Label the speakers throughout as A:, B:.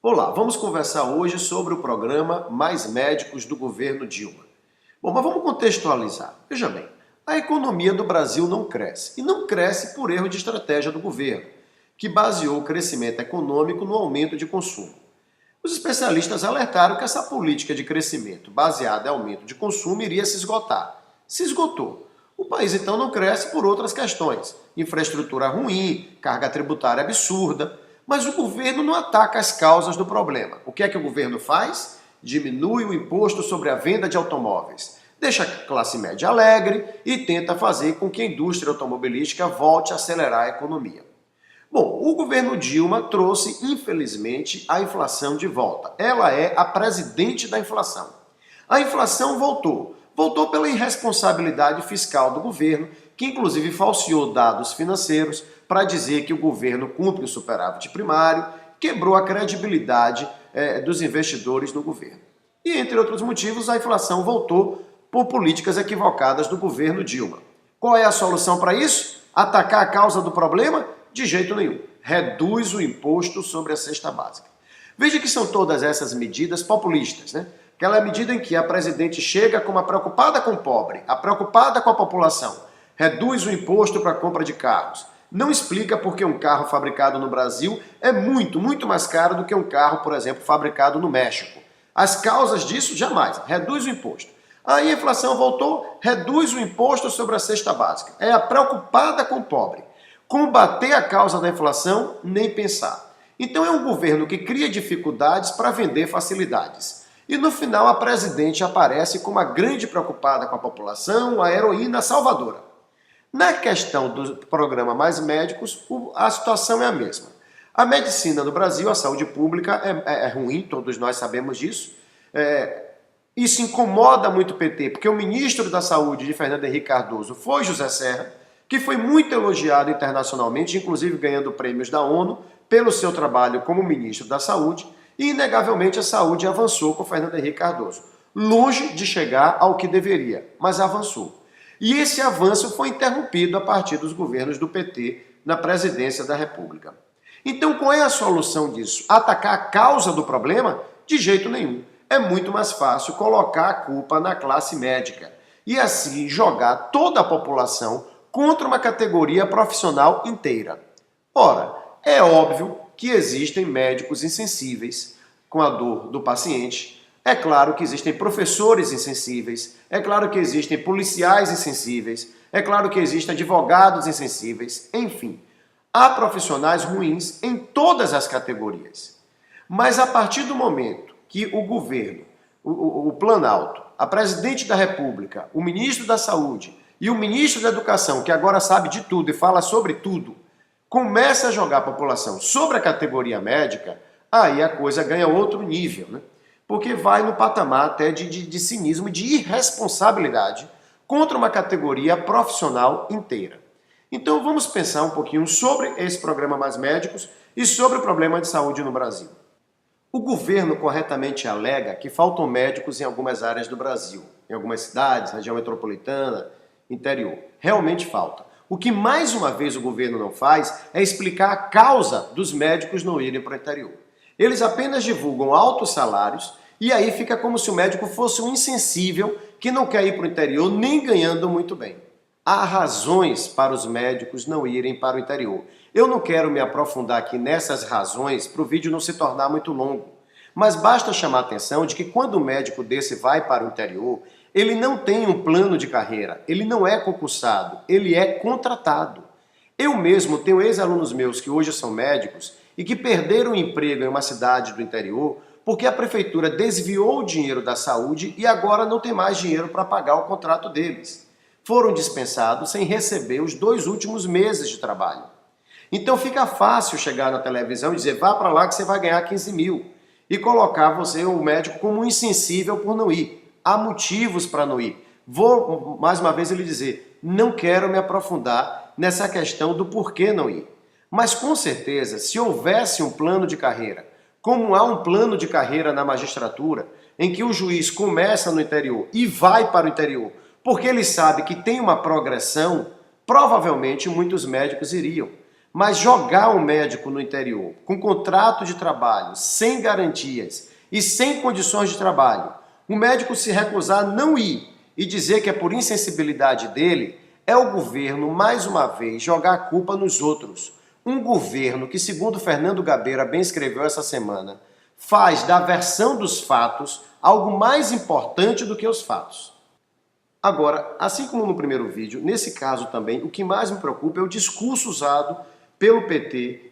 A: Olá, vamos conversar hoje sobre o programa Mais Médicos do governo Dilma. Bom, mas vamos contextualizar. Veja bem, a economia do Brasil não cresce. E não cresce por erro de estratégia do governo, que baseou o crescimento econômico no aumento de consumo. Os especialistas alertaram que essa política de crescimento baseada em aumento de consumo iria se esgotar. Se esgotou. O país então não cresce por outras questões. Infraestrutura ruim, carga tributária absurda. Mas o governo não ataca as causas do problema. O que é que o governo faz? Diminui o imposto sobre a venda de automóveis. Deixa a classe média alegre e tenta fazer com que a indústria automobilística volte a acelerar a economia. Bom, o governo Dilma trouxe, infelizmente, a inflação de volta. Ela é a presidente da inflação. A inflação voltou. Voltou pela irresponsabilidade fiscal do governo, que inclusive falseou dados financeiros para dizer que o governo cumpre o superávit primário, quebrou a credibilidade dos investidores no governo. E, entre outros motivos, a inflação voltou por políticas equivocadas do governo Dilma. Qual é a solução para isso? Atacar a causa do problema? De jeito nenhum. Reduz o imposto sobre a cesta básica. Veja que são todas essas medidas populistas, né? Aquela medida em que a presidente chega como a preocupada com o pobre, a preocupada com a população, reduz o imposto para a compra de carros. Não explica por que um carro fabricado no Brasil é muito mais caro do que um carro, por exemplo, fabricado no México. As causas disso, jamais. Reduz o imposto. Aí a inflação voltou, reduz o imposto sobre a cesta básica. É a preocupada com o pobre. Combater a causa da inflação, nem pensar. Então é um governo que cria dificuldades para vender facilidades. E no final a presidente aparece como a grande preocupada com a população, a heroína salvadora. Na questão do programa Mais Médicos, a situação é a mesma. A medicina no Brasil, a saúde pública é ruim, todos nós sabemos disso. Isso incomoda muito o PT, porque o ministro da Saúde de Fernando Henrique Cardoso foi José Serra, que foi muito elogiado internacionalmente, inclusive ganhando prêmios da ONU, pelo seu trabalho como ministro da Saúde, e inegavelmente a saúde avançou com Fernando Henrique Cardoso. Longe de chegar ao que deveria, mas avançou. E esse avanço foi interrompido a partir dos governos do PT na presidência da República. Então, qual é a solução disso? Atacar a causa do problema? De jeito nenhum. É muito mais fácil colocar a culpa na classe médica e assim jogar toda a população contra uma categoria profissional inteira. Ora, é óbvio que existem médicos insensíveis com a dor do paciente. É claro que existem professores insensíveis, é claro que existem policiais insensíveis, é claro que existem advogados insensíveis, enfim. Há profissionais ruins em todas as categorias. Mas a partir do momento que o governo, o Planalto, a presidente da República, o ministro da Saúde e o ministro da Educação, que agora sabe de tudo e fala sobre tudo, começa a jogar a população sobre a categoria médica, aí a coisa ganha outro nível, né? Porque vai no patamar até de cinismo, de irresponsabilidade contra uma categoria profissional inteira. Então vamos pensar um pouquinho sobre esse programa Mais Médicos e sobre o problema de saúde no Brasil. O governo corretamente alega que faltam médicos em algumas áreas do Brasil, em algumas cidades, região metropolitana, interior. Realmente falta. O que mais uma vez o governo não faz é explicar a causa dos médicos não irem para o interior. Eles apenas divulgam altos salários e aí fica como se o médico fosse um insensível que não quer ir para o interior nem ganhando muito bem. Há razões para os médicos não irem para o interior. Eu não quero me aprofundar aqui nessas razões para o vídeo não se tornar muito longo, mas basta chamar a atenção de que quando o médico desse vai para o interior, ele não tem um plano de carreira, ele não é concursado, ele é contratado. Eu mesmo tenho ex-alunos meus que hoje são médicos e que perderam o emprego em uma cidade do interior porque a prefeitura desviou o dinheiro da saúde e agora não tem mais dinheiro para pagar o contrato deles. Foram dispensados sem receber os 2 últimos meses de trabalho. Então fica fácil chegar na televisão e dizer vá para lá que você vai ganhar 15 mil e colocar você, o médico, como um insensível por não ir. Há motivos para não ir. Vou, mais uma vez, lhe dizer, não quero me aprofundar nessa questão do porquê não ir. Mas, com certeza, se houvesse um plano de carreira, como há um plano de carreira na magistratura, em que o juiz começa no interior e vai para o interior, porque ele sabe que tem uma progressão, provavelmente muitos médicos iriam. Mas jogar um médico no interior, com contrato de trabalho, sem garantias e sem condições de trabalho, o médico se recusar a não ir e dizer que é por insensibilidade dele, é o governo, mais uma vez, jogar a culpa nos outros. Um governo que, segundo Fernando Gabeira bem escreveu essa semana, faz da versão dos fatos algo mais importante do que os fatos. Agora, assim como no primeiro vídeo, nesse caso também, o que mais me preocupa é o discurso usado pelo PT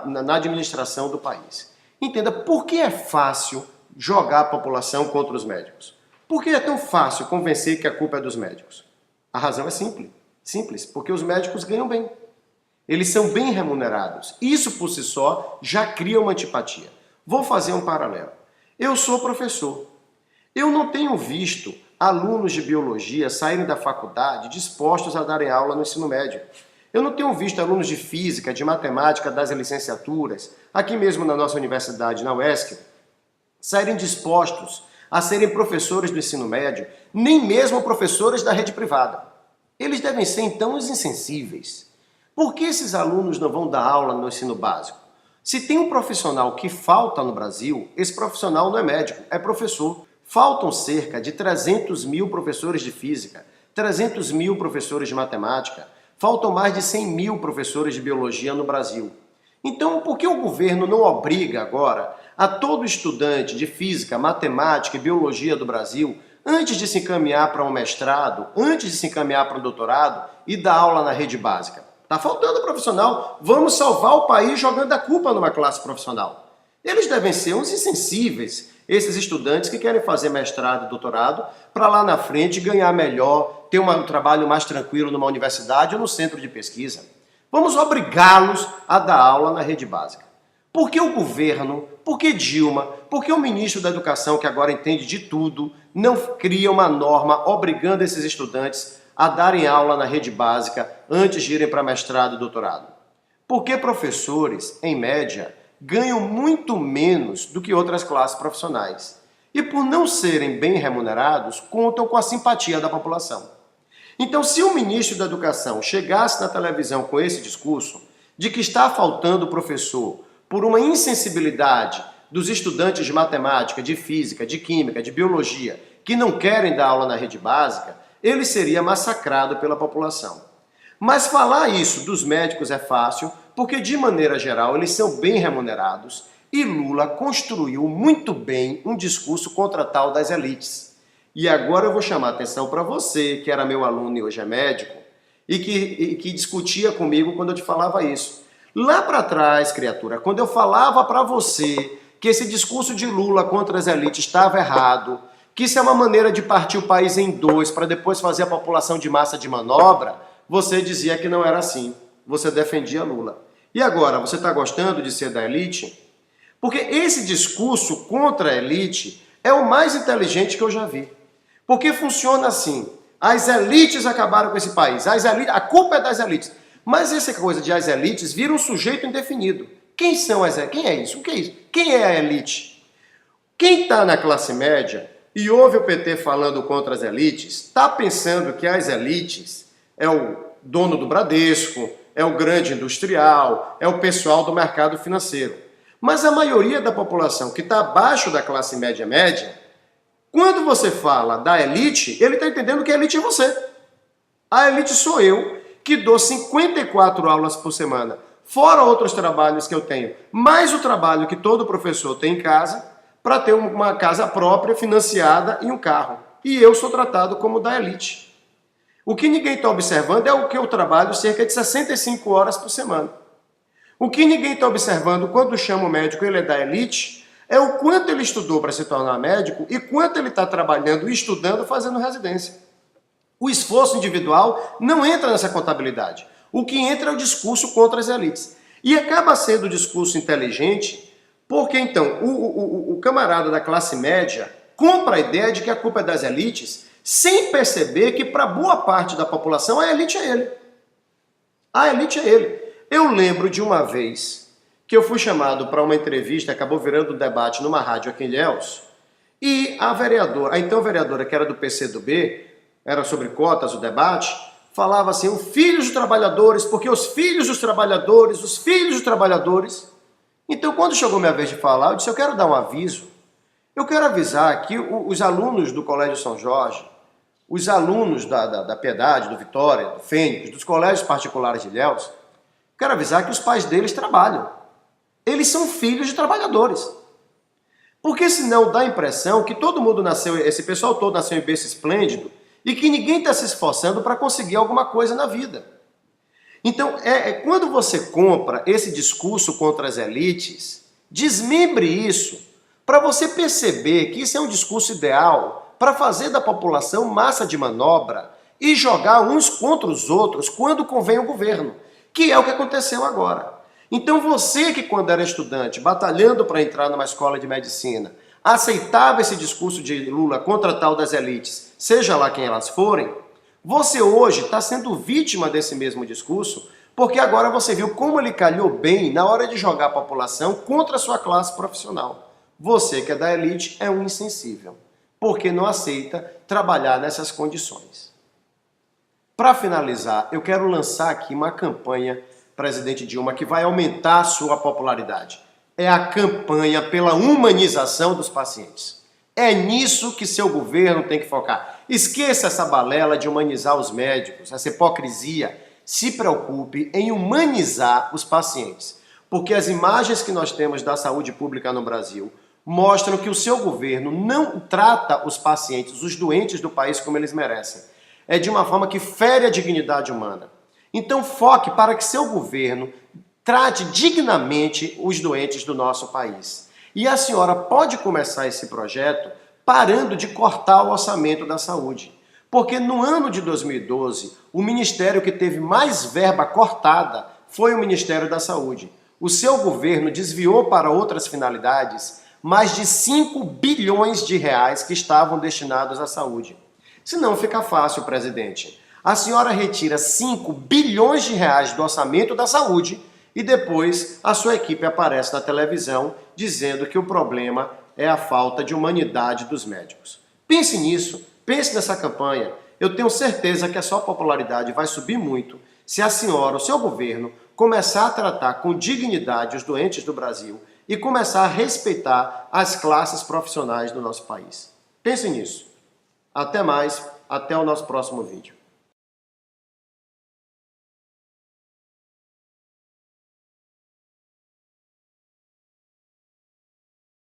A: na administração do país. Entenda, por que é fácil jogar a população contra os médicos? Por que é tão fácil convencer que a culpa é dos médicos? A razão é simples, porque os médicos ganham bem. Eles são bem remunerados. Isso por si só já cria uma antipatia. Vou fazer um paralelo. Eu sou professor. Eu não tenho visto alunos de biologia saírem da faculdade dispostos a darem aula no ensino médio. Eu não tenho visto alunos de física, de matemática das licenciaturas, aqui mesmo na nossa universidade, na UESC, saírem dispostos a serem professores do ensino médio, nem mesmo professores da rede privada. Eles devem ser, então, os insensíveis. Por que esses alunos não vão dar aula no ensino básico? Se tem um profissional que falta no Brasil, esse profissional não é médico, é professor. Faltam cerca de 300 mil professores de física, 300 mil professores de matemática, faltam mais de 100 mil professores de biologia no Brasil. Então, por que o governo não obriga agora a todo estudante de física, matemática e biologia do Brasil, antes de se encaminhar para um mestrado, antes de se encaminhar para um doutorado, e dar aula na rede básica? Está faltando profissional. Vamos salvar o país jogando a culpa numa classe profissional. Eles devem ser uns insensíveis, esses estudantes que querem fazer mestrado e doutorado para lá na frente ganhar melhor, ter um trabalho mais tranquilo numa universidade ou no centro de pesquisa. Vamos obrigá-los a dar aula na rede básica. Por que o governo, por que Dilma, por que o ministro da Educação, que agora entende de tudo, não cria uma norma obrigando esses estudantes a darem aula na rede básica antes de irem para mestrado e doutorado? Porque professores, em média, ganham muito menos do que outras classes profissionais. E por não serem bem remunerados, contam com a simpatia da população. Então, se o ministro da Educação chegasse na televisão com esse discurso de que está faltando professor por uma insensibilidade dos estudantes de matemática, de física, de química, de biologia, que não querem dar aula na rede básica, ele seria massacrado pela população. Mas falar isso dos médicos é fácil, porque de maneira geral eles são bem remunerados e Lula construiu muito bem um discurso contra a tal das elites. E agora eu vou chamar a atenção para você, que era meu aluno e hoje é médico, e que discutia comigo quando eu te falava isso. Lá para trás, criatura, quando eu falava para você que esse discurso de Lula contra as elites estava errado, que isso é uma maneira de partir o país em dois para depois fazer a população de massa de manobra, você dizia que não era assim. Você defendia Lula. E agora, você está gostando de ser da elite? Porque esse discurso contra a elite é o mais inteligente que eu já vi. Porque funciona assim. As elites acabaram com esse país. A culpa é das elites. Mas essa coisa de as elites vira um sujeito indefinido. Quem são as elites? Quem é isso? O que é isso? Quem é a elite? Quem está na classe média e ouve o PT falando contra as elites, está pensando que as elites é o dono do Bradesco, é o grande industrial, é o pessoal do mercado financeiro. Mas a maioria da população que está abaixo da classe média, quando você fala da elite, ele está entendendo que a elite é você. A elite sou eu, que dou 54 aulas por semana, fora outros trabalhos que eu tenho, mais o trabalho que todo professor tem em casa, para ter uma casa própria, financiada e um carro. E eu sou tratado como da elite. O que ninguém está observando é o que eu trabalho cerca de 65 horas por semana. O que ninguém está observando quando chama o médico ele é da elite é o quanto ele estudou para se tornar médico e quanto ele está trabalhando e estudando fazendo residência. O esforço individual não entra nessa contabilidade. O que entra é o discurso contra as elites. E acaba sendo o discurso inteligente porque, então, o camarada da classe média compra a ideia de que a culpa é das elites sem perceber que, para boa parte da população, a elite é ele. A elite é ele. Eu lembro de uma vez que eu fui chamado para uma entrevista, acabou virando um debate numa rádio aqui em Ilhéus, e a então vereadora, que era do PCdoB, era sobre cotas o debate, falava assim, os filhos dos trabalhadores, porque os filhos dos trabalhadores, os filhos dos trabalhadores. Então, quando chegou minha vez de falar, eu disse, eu quero dar um aviso. Eu quero avisar que os alunos do Colégio São Jorge, os alunos da Piedade, do Vitória, do Fênix, dos colégios particulares de Ilhéus, quero avisar que os pais deles trabalham. Eles são filhos de trabalhadores. Porque senão dá a impressão que todo mundo nasceu, esse pessoal todo nasceu em berço esplêndido e que ninguém está se esforçando para conseguir alguma coisa na vida. Então, quando você compra esse discurso contra as elites, desmembre isso para você perceber que isso é um discurso ideal para fazer da população massa de manobra e jogar uns contra os outros quando convém ao governo, que é o que aconteceu agora. Então você que quando era estudante, batalhando para entrar numa escola de medicina, aceitava esse discurso de Lula contra tal das elites, seja lá quem elas forem, você hoje está sendo vítima desse mesmo discurso, porque agora você viu como ele calhou bem na hora de jogar a população contra a sua classe profissional. Você que é da elite é um insensível, porque não aceita trabalhar nessas condições. Para finalizar, eu quero lançar aqui uma campanha, presidente Dilma, que vai aumentar a sua popularidade. É a campanha pela humanização dos pacientes. É nisso que seu governo tem que focar. Esqueça essa balela de humanizar os médicos, essa hipocrisia. Se preocupe em humanizar os pacientes. Porque as imagens que nós temos da saúde pública no Brasil mostram que o seu governo não trata os pacientes, os doentes do país como eles merecem. É de uma forma que fere a dignidade humana. Então foque para que seu governo trate dignamente os doentes do nosso país. E a senhora pode começar esse projeto parando de cortar o orçamento da saúde. Porque no ano de 2012, o ministério que teve mais verba cortada foi o Ministério da Saúde. O seu governo desviou para outras finalidades mais de 5 bilhões de reais que estavam destinados à saúde. Se não fica fácil, presidente. A senhora retira 5 bilhões de reais do orçamento da saúde e depois a sua equipe aparece na televisão dizendo que o problema é a falta de humanidade dos médicos. Pense nisso, pense nessa campanha. Eu tenho certeza que a sua popularidade vai subir muito se a senhora, o seu governo, começar a tratar com dignidade os doentes do Brasil e começar a respeitar as classes profissionais do nosso país. Pense nisso. Até mais, até o nosso próximo vídeo.